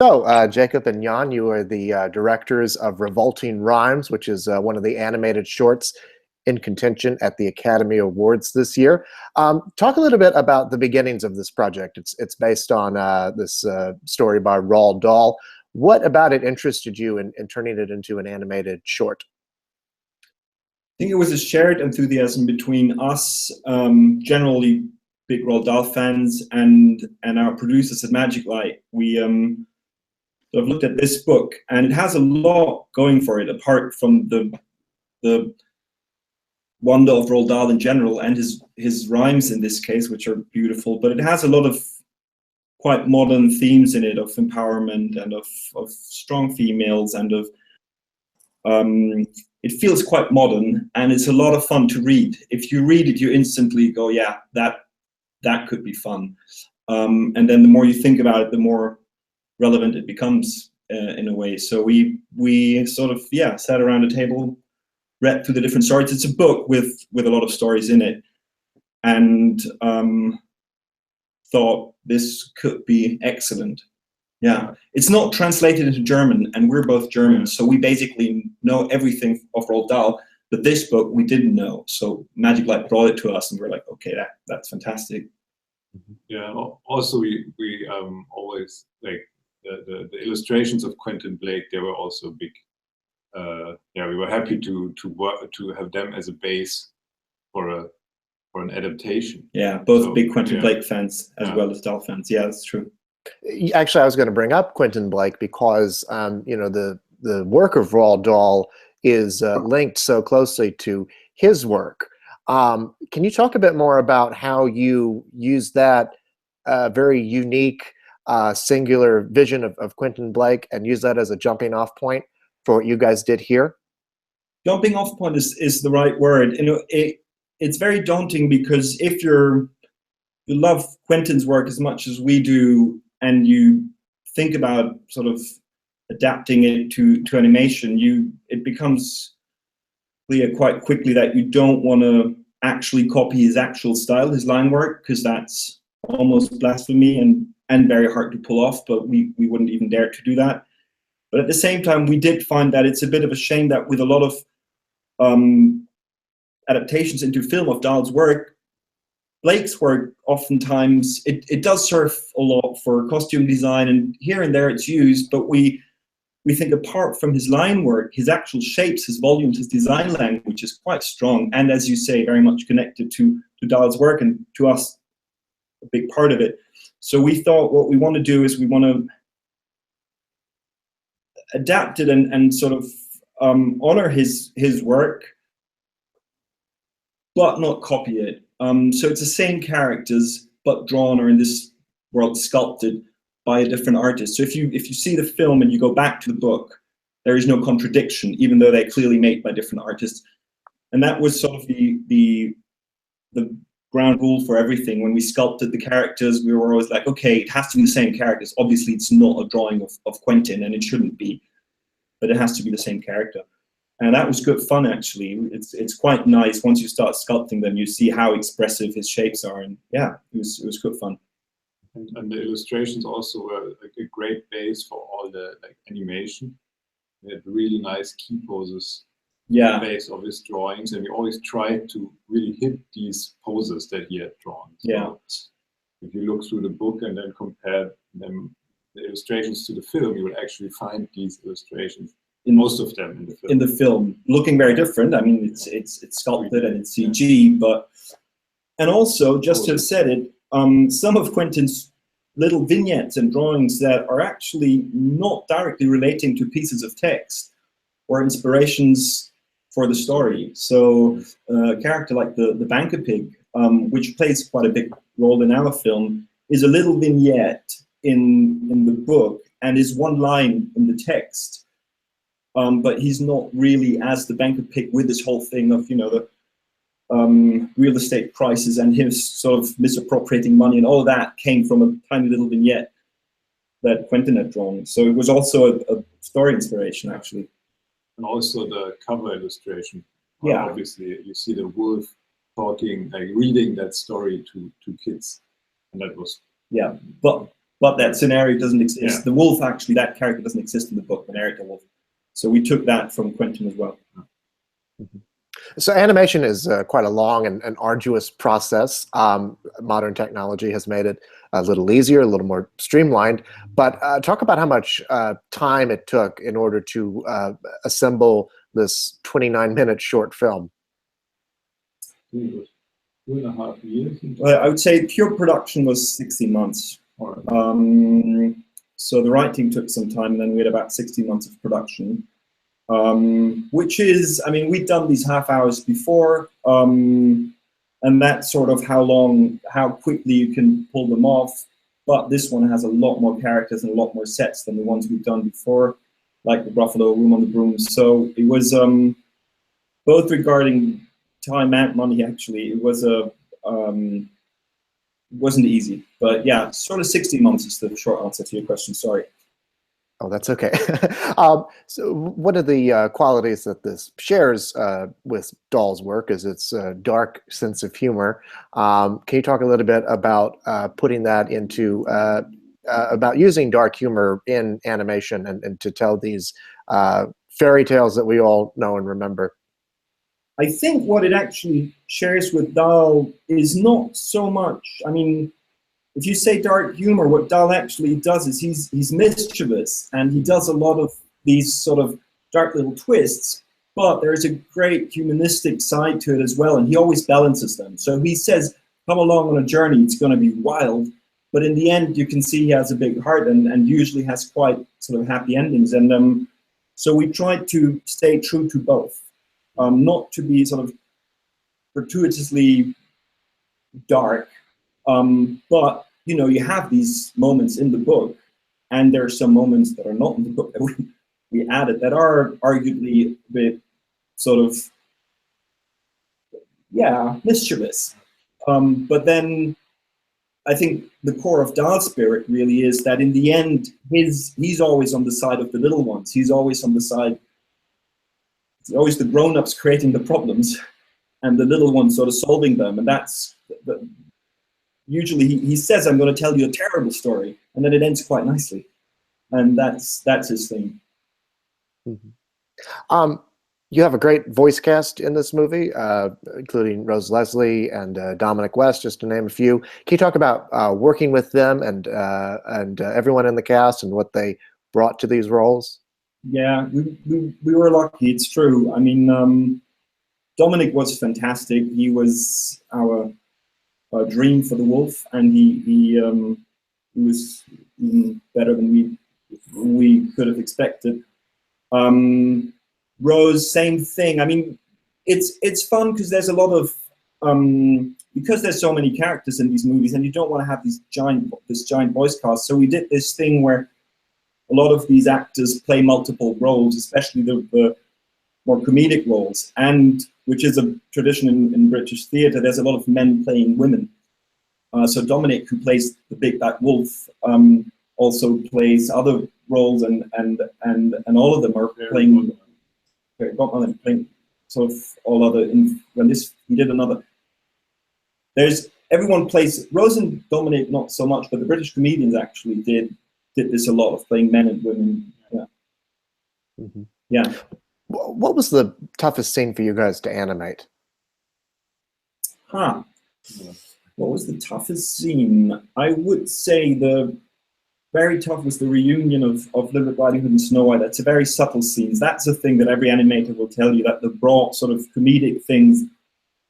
So, Jacob and Jan, you are the directors of Revolting Rhymes, which is one of the animated shorts in contention at the Academy Awards this year. Talk a little bit about the beginnings of this project. It's based on this story by Roald Dahl. What about it interested you in turning it into an animated short? I think it was a shared enthusiasm between us, generally big Roald Dahl fans, and our producers at Magic Light. We sort of looked at this book, and it has a lot going for it, apart from the wonder of Roald Dahl in general and his rhymes in this case, which are beautiful. But it has a lot of quite modern themes in it, of empowerment and of strong females, and of it feels quite modern, and it's a lot of fun to read. If you read it, you instantly go, yeah, that could be fun. And then the more you think about it, the more relevant it becomes in a way. So we sort of, yeah, sat around a table, read through the different stories. It's a book with a lot of stories in it, and thought this could be excellent. Yeah, it's not translated into German, and we're both Germans, so we basically know everything of Roald Dahl, but this book we didn't know. So Magic Light brought it to us, and we're like, okay, that's fantastic. Yeah, also we always, like, the illustrations of Quentin Blake, they were also big. Yeah, we were happy to have them as a base for an adaptation. Yeah, both big Quentin Blake fans as well as Dahl fans. Yeah, that's true. Actually, I was going to bring up Quentin Blake because you know, the work of Roald Dahl is linked so closely to his work. Can you talk a bit more about how you use that very unique, singular vision of Quentin Blake and use that as a jumping off point for what you guys did here? Jumping off point is the right word. You know, it's very daunting, because if you love Quentin's work as much as we do, and you think about sort of adapting it to animation, it becomes clear quite quickly that you don't want to actually copy his actual style, his line work, because that's almost blasphemy and very hard to pull off, but we wouldn't even dare to do that. But at the same time, we did find that it's a bit of a shame that with a lot of adaptations into film of Dahl's work, Blake's work oftentimes, it does serve a lot for costume design, and here and there it's used, but we think apart from his line work, his actual shapes, his volumes, his design language is quite strong, and as you say, very much connected to Dahl's work, and to us, a big part of it. So we thought what we want to do is we want to adapt it and sort of honor his work, but not copy it. So it's the same characters, but drawn, or in this world sculpted, by a different artist. So if you see the film and you go back to the book, there is no contradiction, even though they're clearly made by different artists. And that was sort of the ground rule for everything. When we sculpted the characters, we were always like, okay, it has to be the same characters. Obviously, it's not a drawing of Quentin, and it shouldn't be, but it has to be the same character. And that was good fun, actually. It's quite nice. Once you start sculpting them, you see how expressive his shapes are. And yeah, it was good fun. And the illustrations also were like a great base for all the animation. They had really nice key poses. Yeah. In the base of his drawings, and we always tried to really hit these poses that he had drawn. So yeah. If you look through the book and then compare them, the illustrations to the film, you will actually find these illustrations. Most of them in the film. Looking very different. I mean, it's sculpted and it's CG, but, and also, just to have said it, some of Quentin's little vignettes and drawings that are actually not directly relating to pieces of text or inspirations for the story. So a character like the banker pig, which plays quite a big role in our film, is a little vignette in the book and is one line in the text. But he's not really as the banker pig with this whole thing of, you know, the real estate prices and his sort of misappropriating money, and all that came from a tiny little vignette that Quentin had drawn. So it was also a story inspiration, actually. And also the cover illustration. Yeah. Obviously, you see the wolf talking, like reading that story to kids, and that was Yeah, but but that scenario doesn't exist. Yeah. The wolf, actually, that character doesn't exist in the book, the narrator wolf. So we took that from Quentin as well. So animation is quite a long and arduous process. Modern technology has made it a little easier, a little more streamlined. But talk about how much time it took in order to assemble this 29-minute short film. 2.5 years. I would say pure production was 16 months. So the writing took some time, and then we had about 16 months of production. Which is, I mean, we'd done these half hours before, and that's sort of how quickly you can pull them off. But this one has a lot more characters and a lot more sets than the ones we've done before, like the Buffalo Room on the Brooms. So it was both regarding time and money. Actually, it was wasn't easy. But yeah, sort of 16 months is the short answer to your question. Sorry. Oh, that's okay. So one of the qualities that this shares with Dahl's work is its dark sense of humor. Can you talk a little bit about putting that into, about using dark humor in animation and to tell these fairy tales that we all know and remember? I think what it actually shares with Dahl is not so much, I mean, if you say dark humor, what Dahl actually does is he's mischievous, and he does a lot of these sort of dark little twists, but there's a great humanistic side to it as well, and he always balances them. So he says, come along on a journey, it's going to be wild, but in the end you can see he has a big heart and usually has quite sort of happy endings. And so we tried to stay true to both, not to be sort of gratuitously dark, but you know, you have these moments in the book, and there are some moments that are not in the book that we added that are arguably a bit sort of, yeah, mischievous. But then I think the core of Dahl's spirit really is that in the end, he's always on the side of the little ones. He's always on the side, it's always the grown-ups creating the problems and the little ones sort of solving them. And that's usually he says, I'm going to tell you a terrible story, and then it ends quite nicely. And that's his thing. Mm-hmm. You have a great voice cast in this movie, including Rose Leslie and Dominic West, just to name a few. Can you talk about working with them and everyone in the cast and what they brought to these roles? Yeah, we were lucky. It's true. I mean, Dominic was fantastic. He was our dream for the wolf, and he was even better than we could have expected. Rose, same thing. I mean, it's fun because there's a lot of because there's so many characters in these movies, and you don't want to have this giant voice cast. So we did this thing where a lot of these actors play multiple roles, especially the more comedic roles, and which is a tradition in British theatre. There's a lot of men playing women. So Dominic, who plays the big bad wolf, also plays other roles, and all of them are playing. Playing sort of all other. He did another. Everyone plays. Rose and Dominic not so much, but the British comedians actually did this a lot of playing men and women. Yeah. Mm-hmm. Yeah. What was the toughest scene for you guys to animate? What was the toughest scene? I would say the very tough was the reunion of Little Red Riding Hood and Snow White. That's a very subtle scenes. That's a thing that every animator will tell you, that the broad sort of comedic things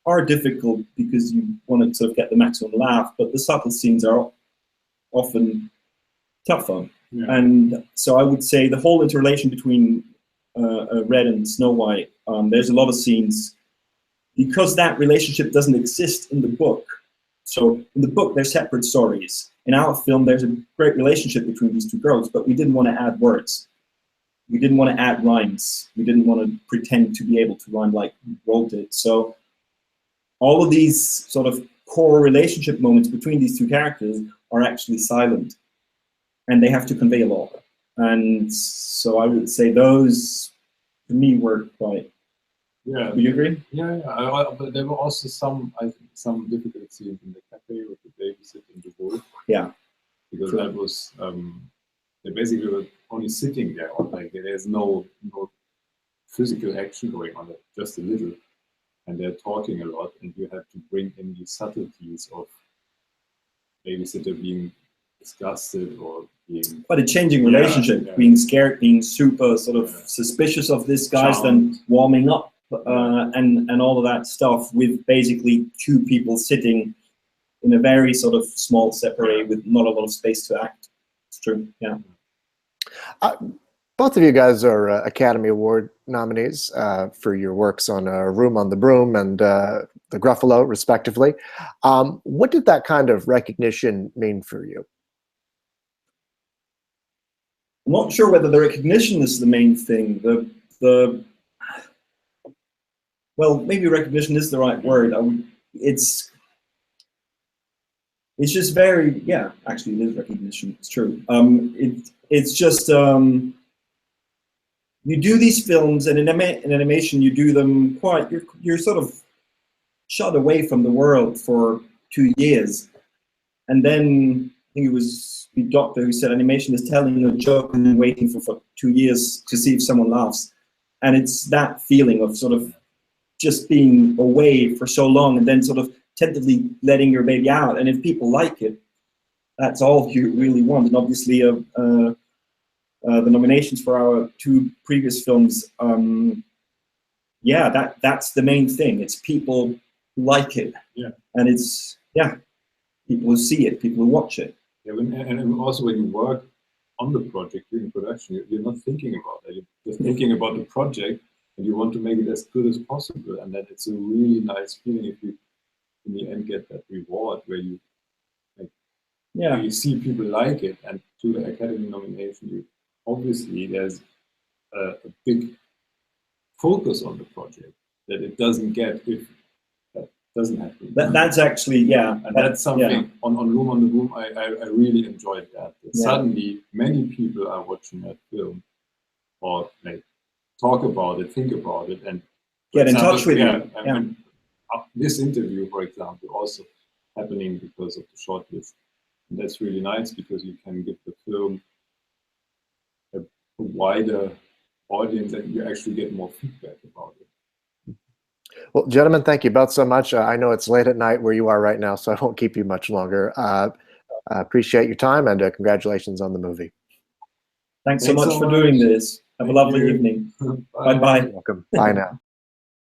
are difficult because you want to sort of get the maximum laugh, but the subtle scenes are often tougher. Yeah. And so I would say the whole interrelation between Red and Snow White, there's a lot of scenes, because that relationship doesn't exist in the book. So in the book, they're separate stories. In our film, there's a great relationship between these two girls, but we didn't want to add words. We didn't want to add rhymes. We didn't want to pretend to be able to rhyme like Roald did. So all of these sort of core relationship moments between these two characters are actually silent, and they have to convey a lot. And so I would say those, to me, were quite. Yeah. Do you agree? Yeah. But there were also some difficult scenes in the cafe with the babysit and the wolf. Yeah. because that was they basically were only sitting there, or like there's no physical action going on, just a little, and they're talking a lot, and you have to bring in the subtleties of babysitter being disgusted or being quite a changing relationship, being scared, being super sort of suspicious of this guy's, then warming up, and all of that stuff, with basically two people sitting in a very sort of small separate with not a lot of space to act. It's true, yeah. Both of you guys are Academy Award nominees for your works on Room on the Broom and The Gruffalo, respectively. What did that kind of recognition mean for you? I'm not sure whether the recognition is the main thing. Well, maybe recognition is the right word. It's just very, yeah, actually it is recognition, it's true. It's just, you do these films, and in animation you do them quite, you're sort of shut away from the world for 2 years. And then, I think it was the doctor who said animation is telling a joke and then waiting for 2 years to see if someone laughs. And it's that feeling of sort of just being away for so long and then sort of tentatively letting your baby out. And if people like it, that's all you really want. And obviously the nominations for our 2 previous films, yeah, that's the main thing. It's people who like it. Yeah. And it's, yeah, people who see it, people who watch it. Yeah, and also when you work on the project during production, you're not thinking about that. You're thinking about the project, and you want to make it as good as possible. And that it's a really nice feeling if you, in the end, get that reward where you, like, where you see people like it. And to the Academy nomination, obviously there's a big focus on the project that it doesn't get if that doesn't happen. That's actually, yeah. And that's something on Room on the Broom, I really enjoyed that. Suddenly many people are watching that film, or like talk about it, think about it, and get in touch with you. And this interview, for example, also happening because of the shortlist. And that's really nice because you can give the film a wider audience and you actually get more feedback about it. Well, gentlemen, thank you both so much. I know it's late at night where you are right now, so I won't keep you much longer. I appreciate your time, and congratulations on the movie. Thanks so much for doing this. Have a lovely evening. Bye-bye. Welcome. Bye now.